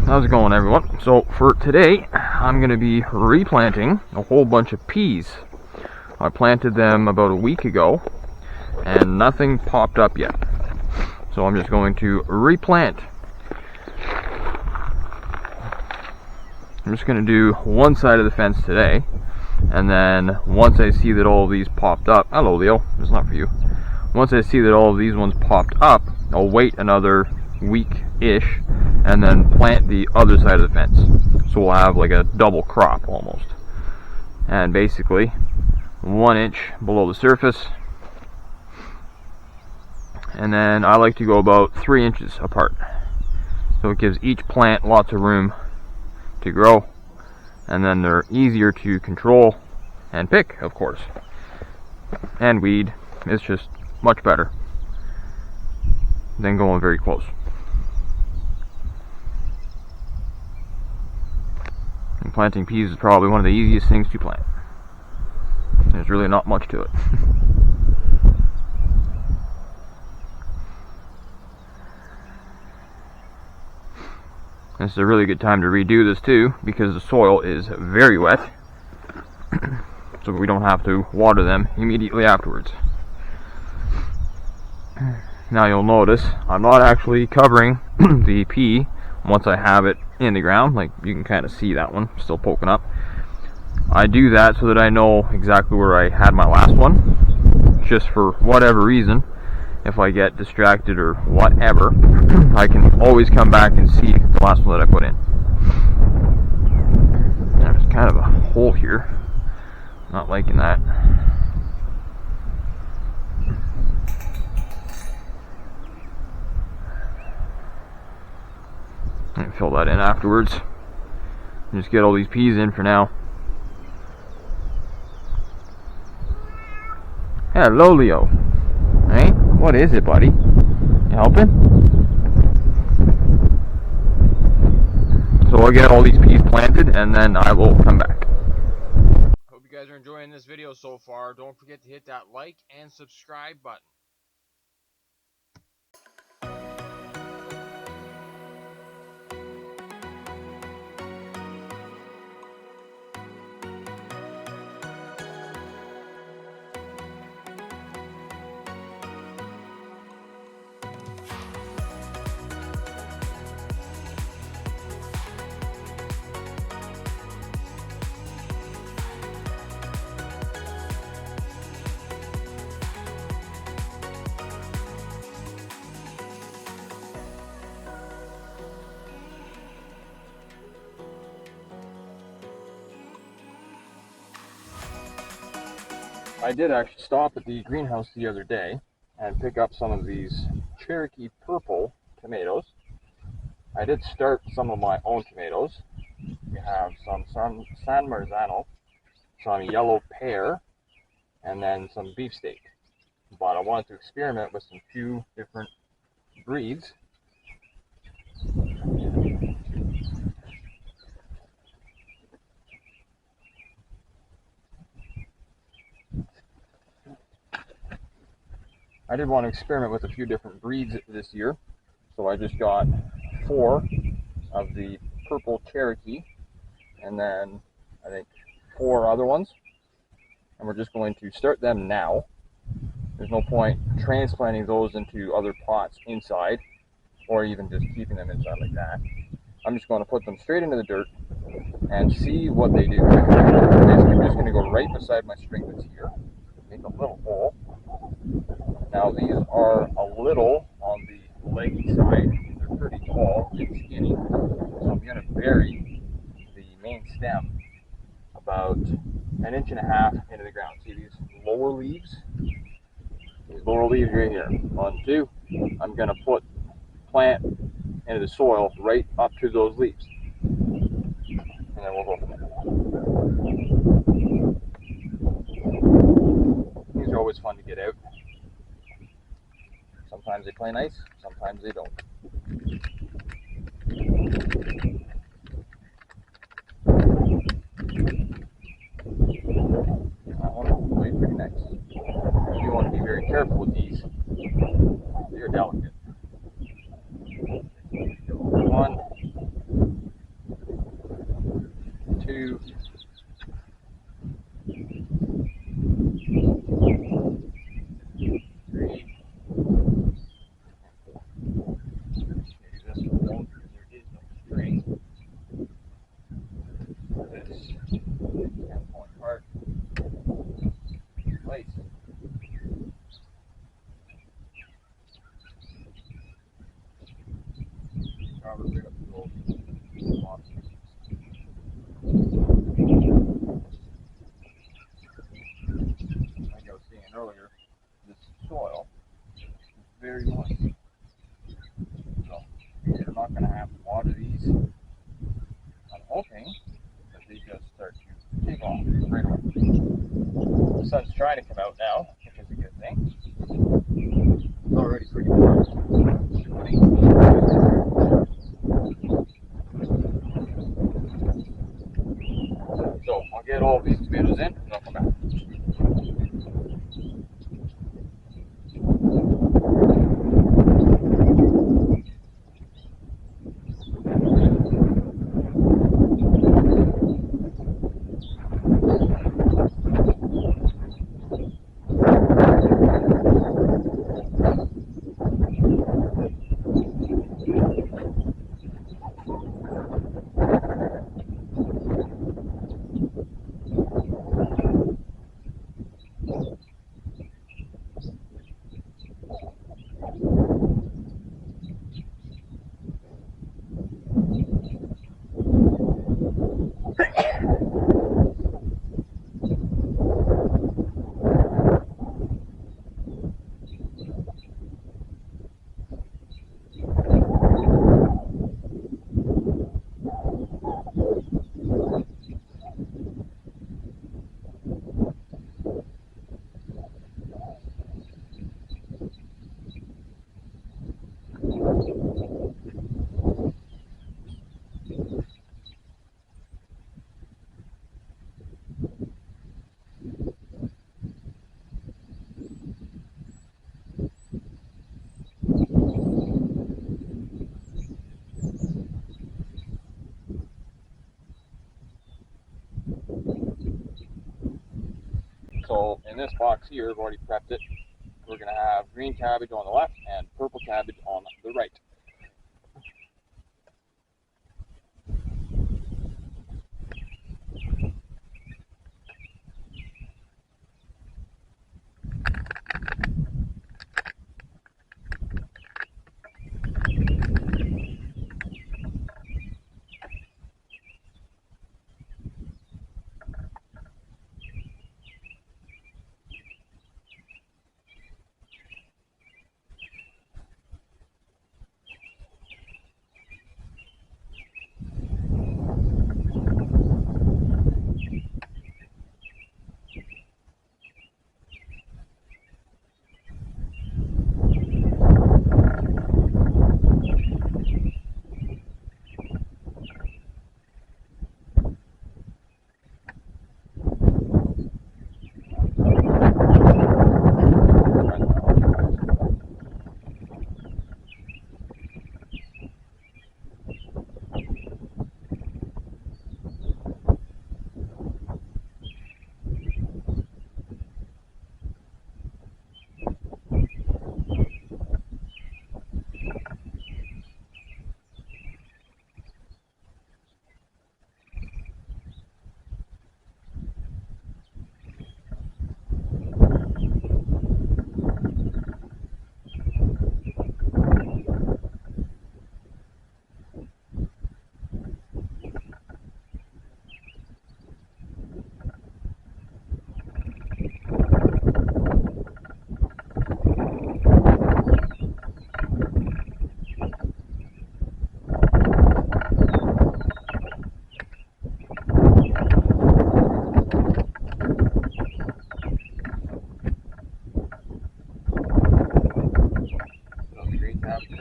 How's it going, everyone? So for today, I'm going to be replanting a whole bunch of peas. I planted them about a week ago, and nothing popped up yet. So I'm just going to replant. I'm just going to do one side of the fence today, and then once I see that all of these popped up, hello Leo, it's not for you. Once I see that all of these ones popped up, I'll wait another week-ish and then plant the other side of the fence. So we'll have like a double crop almost. And basically 1 inch below the surface. And then I like to go about 3 inches apart. So it gives each plant lots of room to grow. And then they're easier to control and pick, of course. And weed is just much better than going very close. And planting peas is probably one of the easiest things to plant. There's really not much to it. This is a really good time to redo this too, because the soil is very wet, so we don't have to water them immediately afterwards. Now you'll notice I'm not actually covering the pea once I have it in the ground. Like you can kind of see that one still poking up. I do that so that I know exactly where I had my last one, just for whatever reason. If I get distracted or whatever, I can always come back and see the last one that I put in. There's kind of a hole here. Not liking that. And fill that in afterwards. Just get all these peas in for now. Hello, Leo. Hey, what is it, buddy? You helping? So I'll get all these peas planted and then I will come back. Hope you guys are enjoying this video so far. Don't forget to hit that like and subscribe button. I did actually stop at the greenhouse the other day and pick up some of these Cherokee purple tomatoes. I did start some of my own tomatoes. We have some San Marzano, some yellow pear, and then some beefsteak. But I wanted to experiment with some few different breeds. I did want to experiment with a few different breeds this year, so I just got 4 of the purple Cherokee, and then I think 4 other ones, and we're just going to start them now. There's no point transplanting those into other pots inside, or even just keeping them inside like that. I'm just going to put them straight into the dirt and see what they do. I'm just going to go right beside my string that's here, make a little hole. Now these are a little on the leggy side. They're pretty tall and skinny. So I'm going to bury the main stem about 1.5 inches into the ground. See these lower leaves? These lower leaves right here. 1, 2. I'm going to plant into the soil right up to those leaves. And then we'll go from there. These are always fun to get out. Sometimes they play nice, sometimes they don't. That one played pretty nice. You want to be very careful with these. They're delicate. 1, covered right up to those boxes. Like I was saying earlier, this soil is very moist. So you're not going to have to water these. I'm hoping that they just start to take off right away. The sun's trying to come out now, which is a good thing. It's already pretty warm. So I'll get all these tomatoes in and I'll come back. So in this box here, I've already prepped it. We're going to have green cabbage on the left and purple cabbage on the right.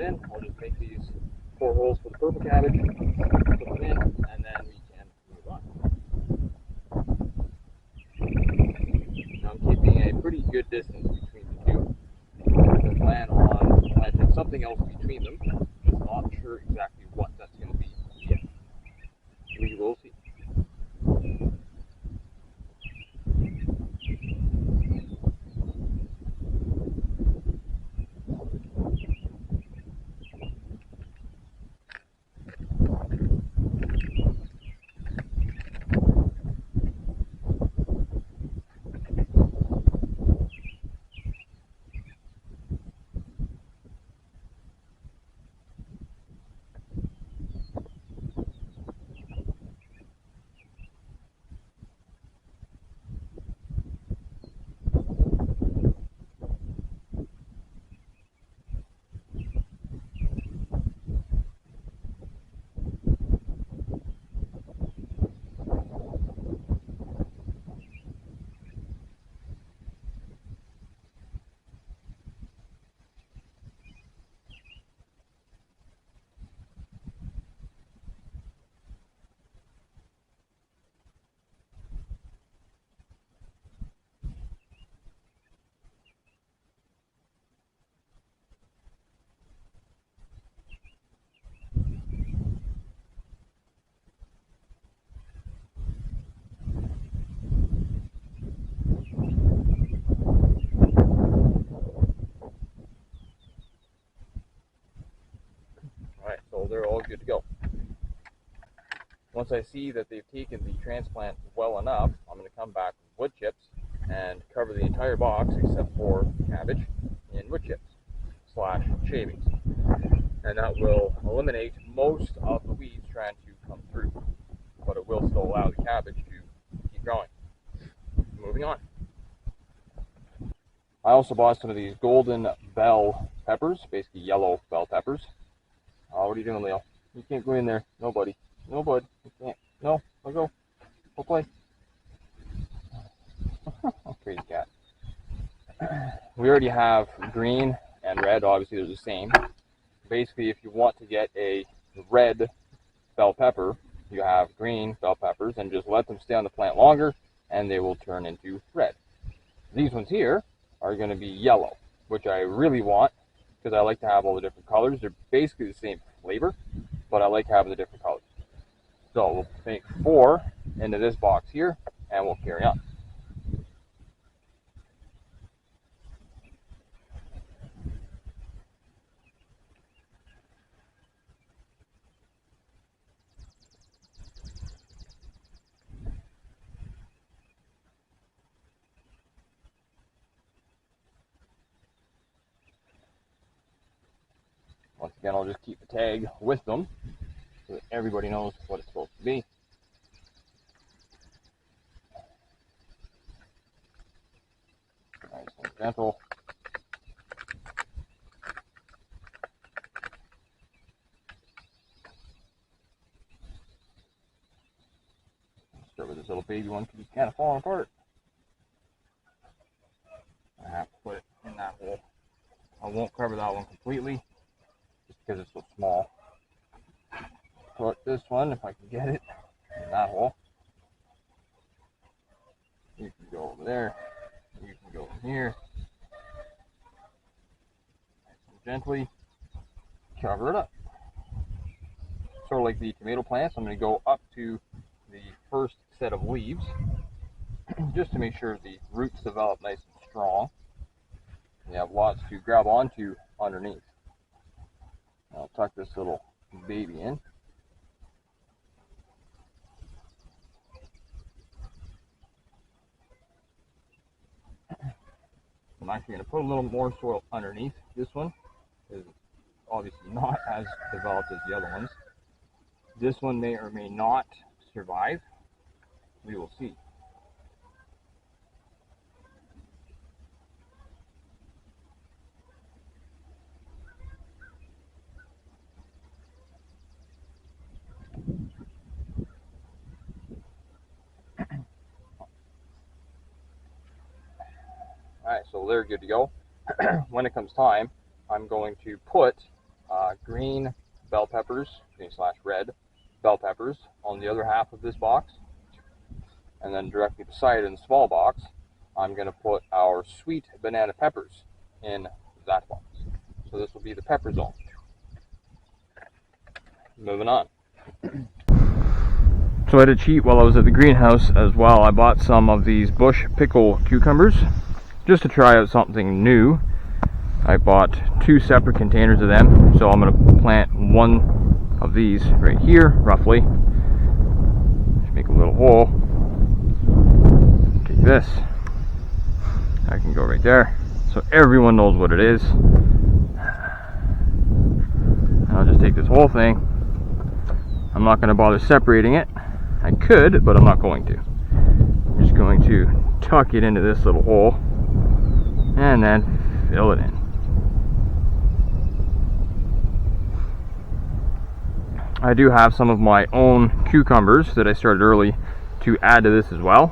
In. I'll just make these 4 holes for the purple cabbage, put them in, and then we can move on. Now I'm keeping a pretty good distance between the two. I plan on planting something else between them. Just not sure exactly what that's going to be yet. We will see. good to go. Once I see that they've taken the transplant well enough, I'm going to come back with wood chips and cover the entire box except for cabbage in wood chips / shavings. And that will eliminate most of the weeds trying to come through, but it will still allow the cabbage to keep growing. Moving on. I also bought some of these golden bell peppers, basically yellow bell peppers. What are you doing, Leo? You can't go in there. No, buddy. No, bud. You can't. No, let go. Go play. Crazy cat. We already have green and red. Obviously, they're the same. Basically, if you want to get a red bell pepper, you have green bell peppers, and just let them stay on the plant longer, and they will turn into red. These ones here are going to be yellow, which I really want because I like to have all the different colors. They're basically the same flavor, but I like having the different colors. So we'll make 4 into this box here, and we'll carry on. Once again, I'll just keep the tag with them so that everybody knows what it's supposed to be. Nice and gentle. Start with this little baby one because it's kind of falling apart. I have to put it in that hole. I won't cover that one completely just because it's so small. Put this one, if I can get it, in that hole. You can go over there. You can go in here. Nice and gently cover it up. Sort of like the tomato plants, I'm going to go up to the first set of leaves just to make sure the roots develop nice and strong. You have lots to grab onto underneath. I'll tuck this little baby in. I'm actually going to put a little more soil underneath this one because it's obviously not as developed as the other ones. This one may or may not survive. We will see. Alright, so they're good to go. When it comes time, I'm going to put green bell peppers, green/red bell peppers on the other half of this box. And then directly beside it in the small box, I'm going to put our sweet banana peppers in that box. So this will be the pepper zone. Moving on. So I did cheat while I was at the greenhouse as well. I bought some of these bush pickle cucumbers just to try out something new. I bought 2 separate containers of them, so I'm going to plant one of these right here, roughly. Just make a little hole. Take this. I can go right there, so everyone knows what it is. I'll just take this whole thing. I'm not going to bother separating it. I could, but I'm not going to. I'm just going to tuck it into this little hole and then fill it in. I do have some of my own cucumbers that I started early to add to this as well,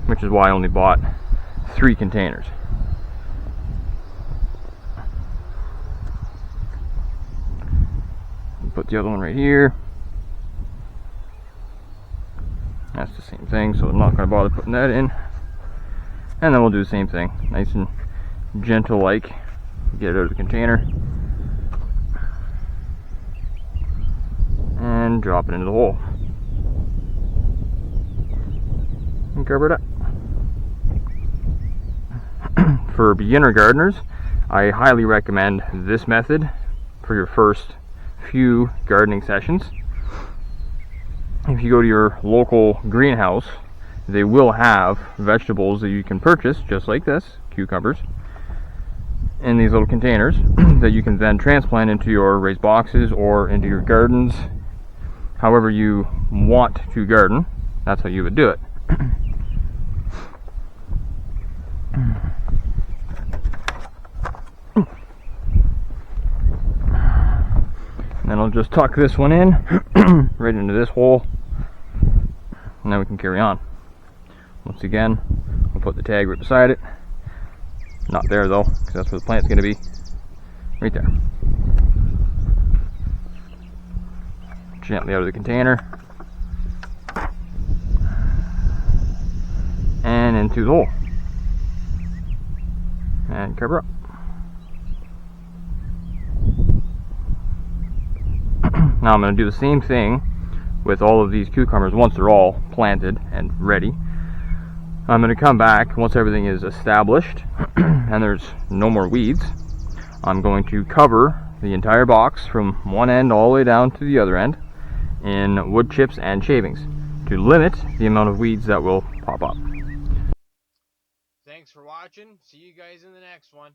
which is why I only bought 3 containers. Put the other one right here. That's the same thing, so I'm not going to bother putting that in. And then we'll do the same thing, nice and gentle like. Get it out of the container. And drop it into the hole. And cover it up. For beginner gardeners, I highly recommend this method for your first few gardening sessions. If you go to your local greenhouse, they will have vegetables that you can purchase, just like this, cucumbers, in these little containers that you can then transplant into your raised boxes or into your gardens. However you want to garden, that's how you would do it. And then I'll just tuck this one in right into this hole, and then we can carry on. Once again, we'll put the tag right beside it. Not there though, because that's where the plant's going to be. Right there. Gently out of the container. And into the hole. And cover up. Now I'm going to do the same thing with all of these cucumbers once they're all planted and ready. I'm going to come back once everything is established and there's no more weeds. I'm going to cover the entire box from one end all the way down to the other end in wood chips and shavings to limit the amount of weeds that will pop up. Thanks for watching. See you guys in the next one.